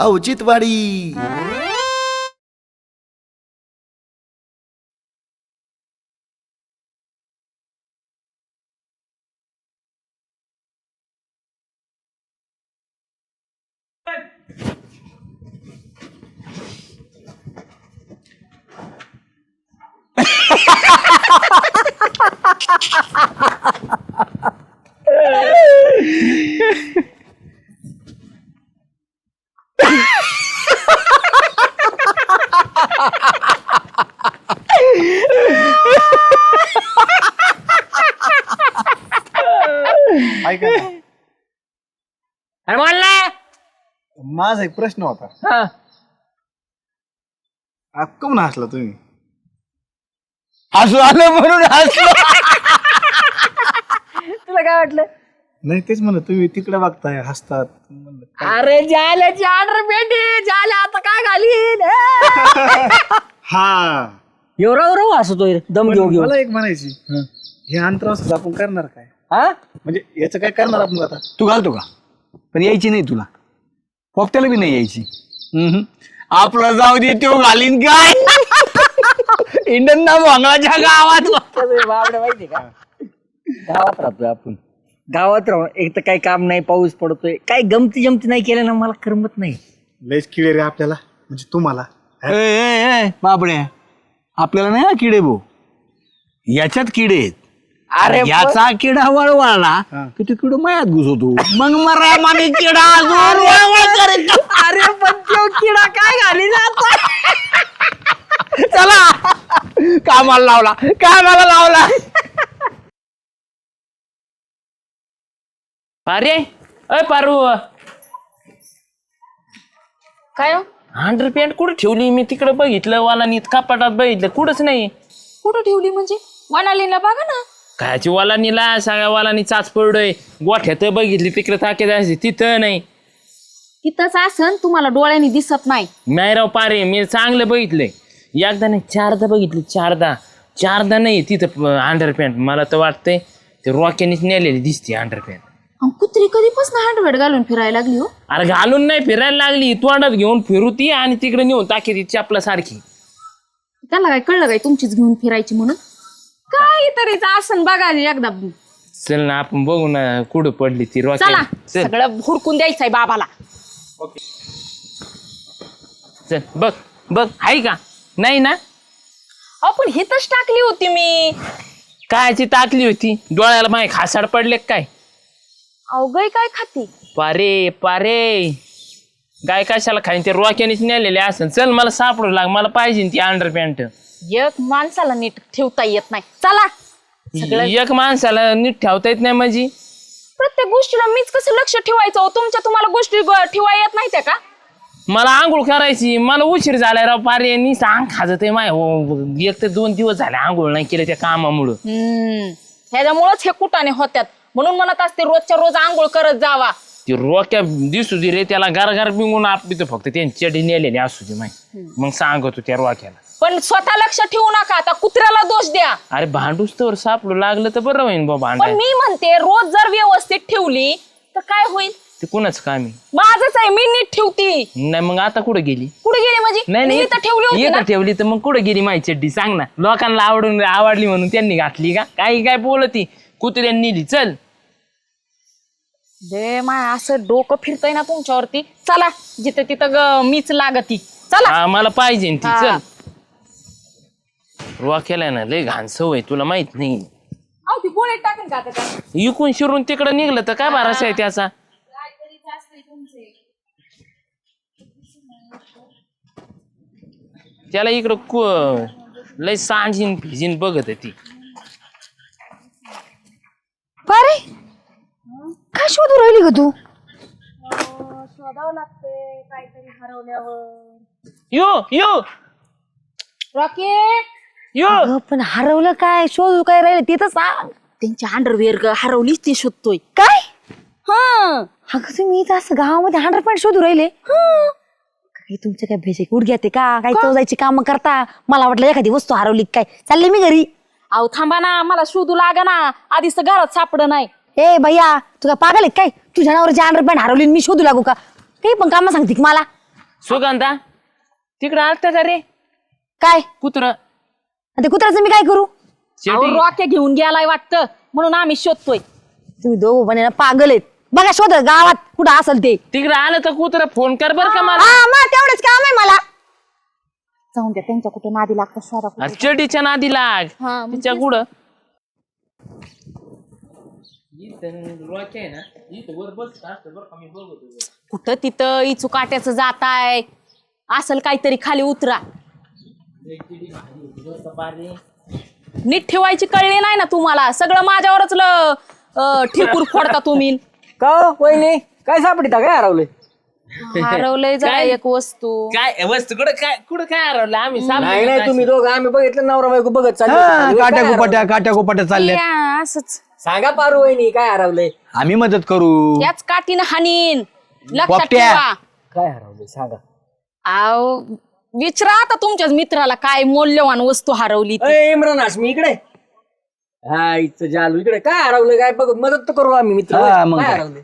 औचित्यवाडी. ऐका ना, अरे बोल ना. माझा एक प्रश्न होता. हा. कम हसला तुम्ही? हसू आलं म्हणून हसलो. तुला काय वाटलं? नाही तेच म्हणलं, तुम्ही तिकडे बघताय हसतात म्हणलं काय. अरे जाल्याची ऑर्डर भेटली. झाल्या आता काय घालीन. हा एवढा हसतोय दम पण घेऊ घेऊ. मला एक म्हणायची, हे अंतरावच आपण करणार काय? हा म्हणजे याचं काय करणार आपण आता? तू घालतो का? पण यायची नाही तुला, पोपट्याला बी नाही यायची. आपलं जाऊ दे, तो घालीन काय. इंडन ना भोंगळाच्या गावात. बाबडे माहिती का, गावात राहतोय आपण. गावात राहून एक तर काही काम नाही, पाऊस पडतोय, काही गमती जमती नाही केलं ना मला करमत नाही. लयच किळे रे आपल्याला, म्हणजे तुम्हाला. बापड्या, आपल्याला नाही ना किडे भाऊ, याच्यात किडे आहेत. अरे याचा किडा वळवळला की तो किडा मायात घुसवतो, मग मरामाने किडा अजून वळवळ करेल. अरे पण तो किडा काय घाली जातो. चला कामाला लावला. अरे अय पारू, काय अंडरपॅन्ट कुठे ठेवली? मी तिकडे बघितलं, वाला नीत कपाटात बघितलं, कुठंच नाही. कुठं ठेवली म्हणजे? वनालीला बघा ना. कायची वाला नीला, सगळ्या वालानी चाच पडोय. गोठ्यात बघितली तिकडे ताके जायची, तिथं नाही. तिथंच असन, तुम्हाला डोळ्यांनी दिसत नाही. नाही राव पारे, मी चांगलं बघितलंय. एकदा नाही, चारदा बघितली. चारदा नाही तिथं अंडरपॅन्ट. मला तर वाटतंय ते रॉक्यानीच नेलेली दिसते अंडरपॅन्ट. कुत्री कधीपासून हँडबॅग घालून फिरायला लागली हो? अरे घालून नाही, फिरायला लागली. तोंडात घेऊन फिरूती आणि तिकडे नेऊन टाके ती चपला सारखी. त्याला काय कळलं काय तुमचीच घेऊन फिरायची म्हणून? काहीतरीच असन बघा एकदा. चल ना आपण बघू ना कुठं पडली ती चला, रॉकेट. सगळं हुडकून द्यायचंय बाबाला. चल बघ आहे का? नाही ना? पण हिथच टाकली होती मी. कायची टाकली होती? डोळ्याला माय खासाड पडले काय? अवघय काय खाती? पारे गाय कशाला खाईन? ते रॉक्यानेच नेलेले असेल. चल मला सापडू लाग, मला पाहिजे ती अंडरपॅन्ट. एक माणसाला नीट ठेवता येत नाही. चला, सगळं एक माणसाला नीट ठेवता येत नाही म्हणजे? प्रत्येक गोष्टीला मीच कसं लक्ष ठेवायचं हो? तुम्हाला गोष्टी ठेवा येत नाही त्या का? मला आंघोळ करायची, मला उशीर झालाय राव पारे. नी सांग खाजत माय. एक तर 2 दिवस झाले आंघोळ नाही केलं त्या कामामुळं. ह्याच्यामुळेच हे कुटाने होत्यात. म्हणून म्हणत असते रोजच्या रोज आंघोळ करत जावा. ती रोक्या दिसू दे रे, त्याला गार बिंगून आपली तर फक्त त्यांची चडी नेलेली असू दे माय. मग सांगतो त्या रोक्याला. पण स्वतः लक्ष ठेवू नका. आता कुत्र्याला दोष द्या. अरे भांडूस तर सापडू लागलं तर बरं होईन बाबा. पण भांडाय मी म्हणते रोज जर व्यवस्थित ठेवली तर काय होईल? ते कुणाच काम आहे? माझंच आहे, मी नीट ठेवती. नाही मग आता कुठं गेली? कुठे गेली म्हणजे? नाही मी तर ठेवली होती ना. इथं ठेवली तर मग कुठं गेली माझी चड्डी? सांग ना. लोकांना आवडली म्हणून त्यांनी घातली का? काही काय बोलती? कुत्र्यांनी नेली. चल दे माय, असं डोकं फिरतय ना तुमच्यावरती. चला, जिथं तिथं मीच लागती. चला. हा मला पाहिजे ती. हा. चल रोक्याला ना लय घाण सवय, तुला माहित नाही. अहो, ती गोळ्यात टाकून का आता काय? इकून शिरून तिकडं निघलं तर काय भरोसा आहे त्याचा? त्याला इकडं लय सांजीन भिजीन बघत ती. अरे काय शोधू राहिली ग तू? शोधावं लागते काहीतरी हरवल्यावर. यो रॉकेट, अगं, पण हरवलं काय? शोधू काय राहिलं ते तर सांग. त्यांची अंडरवेअर हरवलीच ती शोधतोय. काय? हा, अगं तुम्ही इथं असं गावामध्ये 100% शोधू राहिले? काही तुमचे काय भेजे उडग्यात आहे का? काही चौदायची कामं करता? मला वाटलं एखादी वस्तू हरवली काय. चालले मी घरी. अहो थांबा ना, मला शोधू लागा ना. आधीच तर घरात सापड नाही. ए भैया, तू काय पागल आहे काय? तुझ्या नावावरची अंडरपॅन्ट हरवली आणि मी शोधू लागू का? काही पण कामं सांगते की मला. सुगंधा तिकडे आलता का रे काय कुत्र ते कुत्र्याचं मी काय करू? अहो, रॉके घेऊन गेलाय वाटतं म्हणून आम्ही शोधतोय. तुम्ही दोघं पण आहे ना पागल आहेत. बघा शोध गावात कुठं असेल ते. तिकडे आलं तर कुत्र फोन कर बर का मला. हा मग तेवढंच काम आहे मला. जाऊन द्या त्यांच्या कुठे नादी लागतं शोधा कुठं. अरे चडीच्या नादी लाग हा, मग तिच्या तेच. कुठं कुठं तिथं इचू काट्याचं जाताय असल काहीतरी खाली उतरा. नीट ठेवायची कळली नाही ना तुम्हाला. सगळं माझ्यावरच ठिकूर फोडता तुम्ही. का हो, वहिनी काय सापडिता काय हरवले? हरवलंय जरा काय? एक वस्तू. काय वस्तू कुठं काय हरवलं आम्ही नाही नाही तुम्ही दोघं आम्ही बघितलं नवरा बायको बघत चालले हा, होते. काट्या काय कुपाट्या काट्या कुपाट्या चालल्या या, असंच सांगा पारू वहिनी काय हरवलंय? आम्ही मदत करू. याच काठीनं हानीन. लक्षात पोपट्या. ठेवा. काय हरवलंय सांगा. आव विचारा आता तुमच्याच मित्राला काय मौल्यवान वस्तू हरवली ती. अय, इम्रान हाशमी इकडे. हा इथं जालू इकडे काय हरवलं काय बघ मदत तर करू आम्ही मित्र. हा, मग काय काय? हरवलंय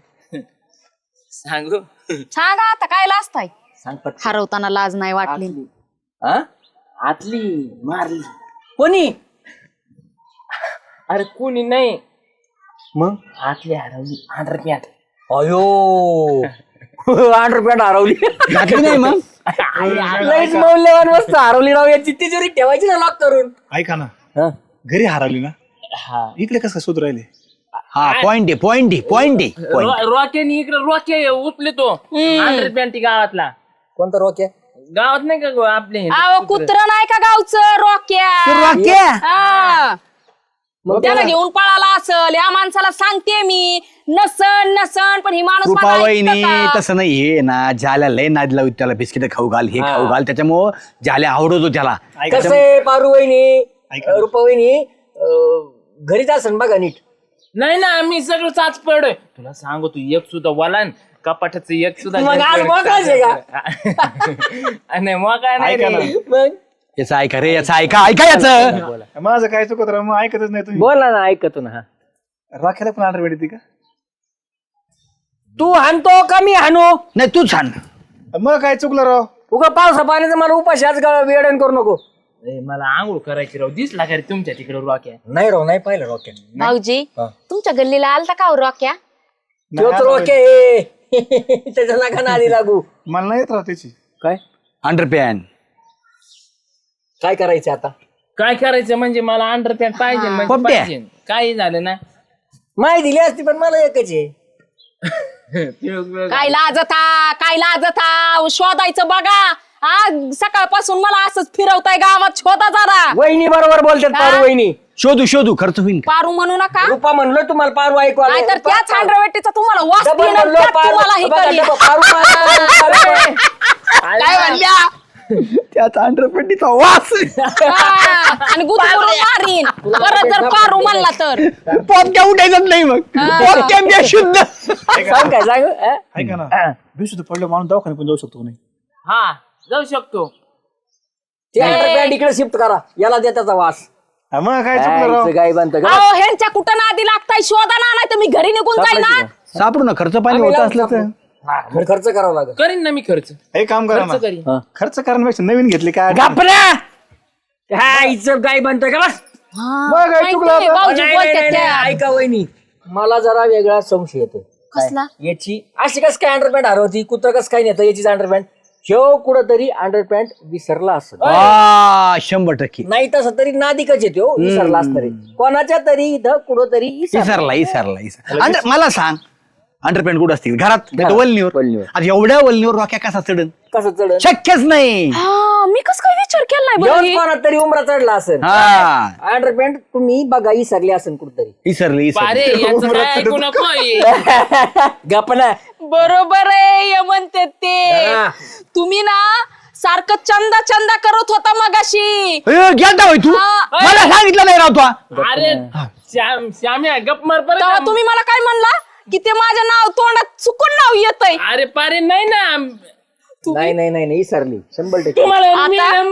सांगू सांगा आता काय लाजताय. सांग पटकन. हरवताना लाज नाही वाटली. हा? आतली मारली कोणी? अरे कोणी नाही मग आतली हरवली अंडरपॅन्ट. अयो अंडरपॅन्ट हरवली. घातली नाही मग. लईच मौल्यवान वस्तू हरवली राव. याची तिजोरी ठेवायची ना लॉक करून. ऐका ना हा? घरी हरवली ना इकडे कसं शोध राहिले? हा पॉइंट आहे. रॉकेने इकडे रॉके उचले तो अंडरपॅन्ट गावातला. कोणता रोक्या? गावात नाही का गो आपले हे आव कुत्र नाही का गावचं रॉक्या. हा. त्याला घेऊन पळाला असल. या माणसाला सांगते मी नसन पण ही माणूस कृपा माझा वहिनी ऐकतं का? तसं नाही हे ना ज्याला लय नाद लावू त्याला बिस्किट खाऊ घाल हे खाऊ घाल त्याच्यामुळं ज्याला आवडतो त्याला. कसं आहे पारू वहिनी ऐका ना. रुपा वहिनी घरीच असन बघा नीट. नाही ना आम्ही सगळं चाच पडोय. तुला सांगू तू एक सुद्धा वलान कपाटाचं एक सुद्धा मग आज नाही मोकळाच आहे मोका नाही ऐका ना. रे. मग याचं ऐका रे याचं ऐका याचं. माझं काय चुकत राव, मग ऐकतच नाही तुम्ही. बोला ना ऐकतो ना. राखेला पण ऑर्डर भेटते का? तू हाणतो का मी हाणू? नाही तू छान. मग काय चुकलं राव? उगा पावसा पाण्याचं मला उपाशी आज वेडण करू नको. ए, मला आंघोळ करायची राव दिसला का रे तुमच्या तिकडे रॉक्या. नाही राव नाही पाहिलं रॉकेट. भाऊजी तुमच्या गल्लीला आलता का हो रॉक्या? तोच रोके त्याच्या नका नादी लागू. मला नाही येत राव त्याची. काय अंडरपॅन काय करायचं आता? काय करायचं म्हणजे मला अंडरपॅन्ट पाहिजे म्हणजे पप्प्या. पाहिजे. काही झालं ना माहिती दिली असती पण मला एकच आहे. काय लाजता शोधायचं बघा. आज सकाळपासून मला असंच फिरवताय गावात. शोधा जरा. वहिनी बरोबर बोलतात पारू वहिनी. शोधू खर्च होईल का? पारू म्हणू नका. रुपा म्हणलो तुम्हाला पारू ऐकू आलं. नाहीतर त्याच हंड्रेवेटीचा तुम्हाला वास डबल देणार, म्हणलो त्यात पारू. तुम्हाला हे बघा, कळेल. डबल पारू पारू. काय म्हणल्या? त्याचा अंडरपॅन्टीचा वास. हा, आणि गुदगुदून मारीन परत जर पारू म्हणला तर. पोपट्या उठायचं नाही मग. पोपट्या बी शुद्ध. सांग काय सांग हा? ऐका ना बेशुद्ध पडलं माणूस दवाखान्यात पण जाऊ शकतो नाही? हा जाऊ शकतो. ते अंडरपॅन्ट इकडे शिफ्ट करा. याला दे त्याचा वास. हा, मग काय चुकलं राव? गाय बनतं का? अहो ह्यांच्या कुठं नादी लागताय शोधा ना. नाही तर मी घरी निघून जाईल ना. सापडू ना खर्च पाणी होत असलं तर. मग खर्च करावा लागेल. करीन ना मी खर्च. हे काम करा खर्च ना. करीन. खर्च करण्यापेक्षा नवीन घेतली काय? हा इथं गाय बनतं का बस. मग काय चुकलं माहितीये, आता? भाऊजी नाही, बोलतात नाही, नाही, त्या. ऐका वहिनी मला जरा वेगळा संशय येतो. कसला? याची अशी कस काय अंडरपॅन्ट हरवती? कुत्र कस काय नेतं याचीच अंडरपॅन्ट? शेव कुठंतरी अंडरपॅन्ट विसरला असत. 100%. नाही तसं तरी नादिकच येतो विसरला असत रे. कोणाच्या तरी इथं कुठंतरी इसरला. मला सांग अंडरपॅन्ट कुठं असतील? घरात वलनीवर. आता एवढ्या वलनीवर रॉक्या कसा चढन? कसं चढ शक्यच नाही. हा, मी कस काय विचार केला नाही बरं हे? कोणात तरी उमरा चढला असेल. हा अंडरपॅन्ट तुम्ही बघा विसरली असेल कुठतरी. इसरली अरे याचं काय ऐकू नको हे. गपना बरोबर आहे हे म्हणते ते. हा. तुम्ही ना सारखं चंदा करत होता मगाशी. गेलता होय तू? हा. मला सांगितलं नाही राव तू. अरे श्याम्या गप मार परत. तेव्हा तुम्ही मला काय म्हणला की ते माझं नाव तोंडात चुकून नाव येतंय. अरे पारे नाही ना नाही विसरली 100%. तुम्हाला आता?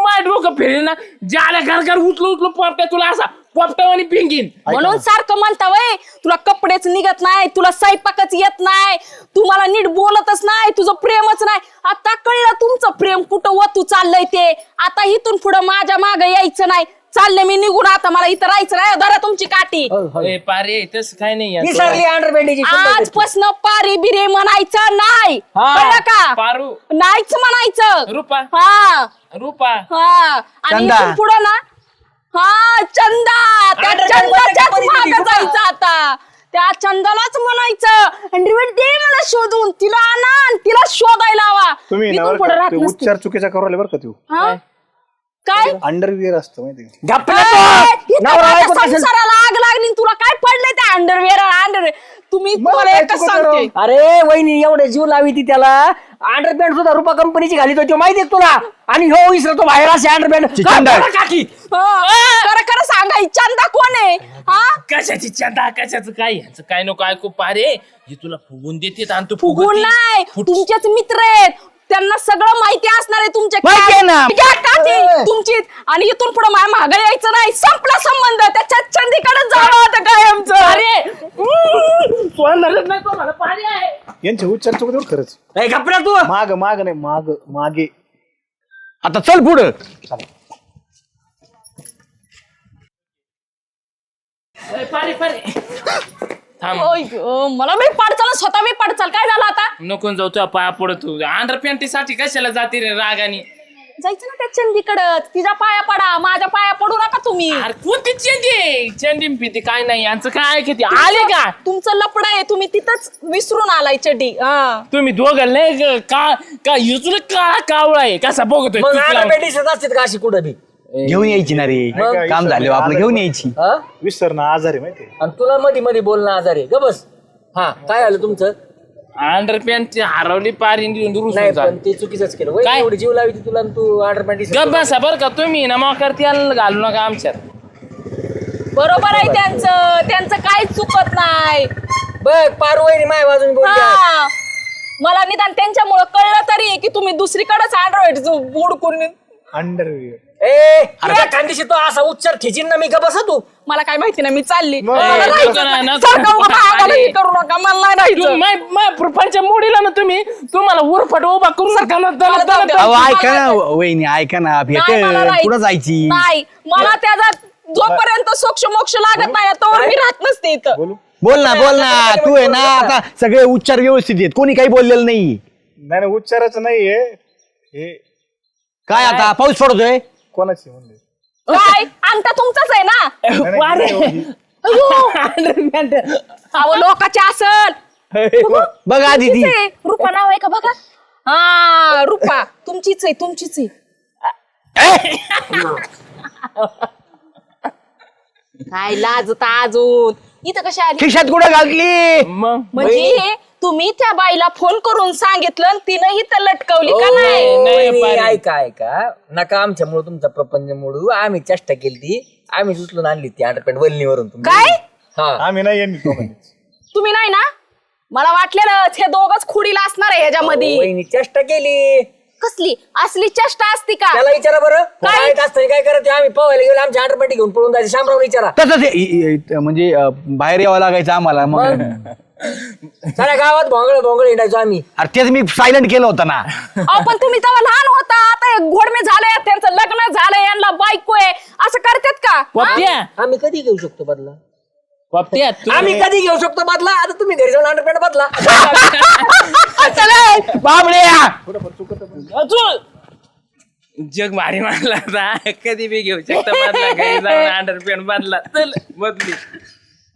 माझ डोकं फिरेल ना. ज्याला घर उचलू पोपट्या तुला असा पोपटावानी पिंगीन. म्हणून सारखं म्हणता वय तुला कपडेच निघत नाही, तुला स्वयंपाकच येत नाही, तुम्हाला नीट बोलतच नाही, तुझं प्रेमच नाही. आता कळलं तुमचं प्रेम कुठं वतू चाललंय ते. आता इथून पुढं माझ्या मागे यायचं नाही. चालले मी निघून, आता मला इथं राहायचं नाही. धरा तुमची काठी. ए, पारे तसं काय नाही यांचं. विसरली अंडरपॅन्टीची आजपासून पारी बिरे म्हणायचं नाही, कळलं का? पारू नाहीच म्हणायचं. रुपा हा रुपा हा. आणि चंदा. इथून पुढं ना, हा चंदा, त्या चंदाच्याच मागं जायचं आता. त्या चंदालाच म्हणायचं अंडरवेअर दे मला शोधून, तिला आणा आणि तिला शोधायला हवा. तुम्ही ना इथून बरं पुढे का, राहत ते नसते. उच्चार चुकीचा करू राहिले बरं का तू हा? काय अंडरविअर असतं माहिती का? इथं माझ्या संसाराला आग लागली आणि तुला काय पडलंय त्या अंडरवेअर. तुम्ही तुम्हाला एकच सांगते, अरे वहिनी एवढे जीव लावी ती त्याला. अंडरपॅन्ट सुद्धा रुपा कंपनीची घाली तो माहितीये तुला. आणि हो विसरतो बाहेर असे अंडरपॅन्ट काकी. खरं खरं सांगा, ही चंदा कोण आहे? हा, कशाची चंदा कशाचं काय यांचं काय नको ऐकू. पारे हे तुला फुगून देते आणि तू फुगून फुगवतीस. नाही, तुमचेच मित्र आहेत. त्यांना सगळं माहिती असणार आहे तुमच्या माहिती आहे ना. तुमची. आणि इथून पुढे माझ्या मागे यायचं नाही. संपला संबंध. त्याच्या चंदीकडे जावं होतं काय आमचं. अरे सोडणारच नाही तो मला. पारे आहे. यांचे उच्चार चुकत खरंच. घपऱ्या तू माग माग नाही, माग मागे. आता चल पुढं. ए, पारे पारे थांब. ओय गं, मला मी पाडचाल, स्वतः मी पाडचाल. काय झालं आता? नको जाऊ तुझ्या पाया पडतो. अंडरपॅन्टीसाठी कशाला जाते रे रागानी. जायचं ना त्या चंदीकडं, तिच्या पाया पडा, माझ्या पाया पडू नका तुम्ही. अरे कोणती चेंडी चेंडी पिती काय नाही यांचं काय किती आले का तुमचं लपड आहे, तुम्ही तिथंच विसरून आलाय चड्डी. हा, तुम्ही दोघं नाही का का युजून काळा कावळा आहे कसा बघतोय मग तूच लावून. अंडरपॅन्टी असतात का अशी कुठं बी? घेऊन यायची ना रे. काय काम झाले आपलं, घेऊन यायची. हा? विसर ना, आजारी माहिती आणि तुला मध्ये मध्ये बोलणं आजार आहे ग बस. हा काय झालं तुमचं? अंडरपॅन्ट हरवली पारी रुसून नाही जा. पण ते चुकीचंच केलं. वय काय? एवढी जीव लावी तू तू अंडरपॅन्टी. गप बसा बरं का तुम्ही ना मग त्याला घालू नका आमच्यात. बरोबर आहे त्यांचं. त्यांचं काहीच चुकत नाही. बघ पारू वहिनी माझ्या बाजूने बोलली. हा. मला निदान त्यांच्यामुळं कळलं तरी की तुम्ही दुसरीकडेच अँड्रॉइड बुडकून. अंडरविअर. अरे खांदीशी तो असा उच्चार ठेचीन ना मी का बसा तू. मला काय माहिती नाही, मी चालली. मग- मला नको राहायचं ना, नाही. नको. सारखं उगाच आम्हाला अरे. हे करू नका, मला नाही राहायचं. प्रपंच मोडीला ना तुम्ही तुम्हाला उरफट उभा करून नका ना मला जाऊ द्या. अहो ऐका ना वहिनी, ऐका ना. नाही, मला भेटेल राहायचं. पुढं जायची. नाही, मला त्याचा जोपर्यंत सोक्ष मोक्ष लागत नाही तोवर मी राहत नसते इथं. बोलू बोल ना बोल ना. तू आहे ना आता सगळे उच्चार व्यवस्थित आहेत, कोणी काही बोललेलं नाही. नाही नाही, उच्चाराचं नाहीये हे. काय आता पाऊस पडतोय. कोणाची म्हणजे काय अंगठा तुमचाच आहे ना? नाही, नाही, अंडरपॅन्ट अहो लोकांचे असल. बघ आधी ती. तुमचीच आहे. रुपा नाव आहे का बघा. हा रुपा तुमचीच आहे, तुमचीच आहे. काय लाजता अजून इथं कशा आली? खिशात कुठं घातली. मग म्हणजे तुम्ही त्या बाईला फोन करून सांगितलं आणि तिनं इथं लटकवली का ओ, नाही? नाही, वहिनी, पारे. ऐका ऐका नका आमच्यामुळे तुमचा प्रपंच मोडू. आम्ही चेष्टा केली ती. आम्ही उचलून आणली ती अंडरपॅन्ट वल्लीवरून तुम्ही. काय? हा आम्ही नाही यांनी दोघांनीच. तुम्ही नाही ना? मला वाटलेलं हे दोघच खुडीला असणार आहे ह्याच्यामध्ये. वहिनी चेष्टा केली. कसली असली चेष्टा असती का? त्याला विचारा बरं. काय? माहित असतं काय करत आम्ही पवायला गेलो आमच्या अंडरपॅन्टी घेऊन पळून जायचं. शामराव विचारा. तसंच म्हणजे बाहेर यावं लागायचं आम्हाला. मग साऱ्या गावात भोंगळ भोंगळ हिंडायचो आम्ही. अरे तेच मी सायलेंट केलं होतं ना. अहो पण तुम्ही तेव्हा लहान होता, आता हे घोडमे झाले, त्यांचं लग्न झालंय, यांना बायको आहे, असं करतात का? पप्प्या आम्ही कधी घेऊ शकतो बदला? पप्प्या आम्ही कधी घेऊ शकतो बदला? आता तुम्ही घरी जाऊन अंडरपॅन्ट बदला. जग भारी मानला होता. कधी बी घेऊ शकता बदला. घरी जाऊन अंडरपॅन्ट बदला. चल बदली.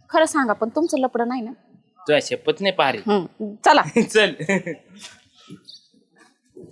खरं सांगा पण तुमचं लपड नाही ना? तुझ्या शपथ नाही पारी. चला. चल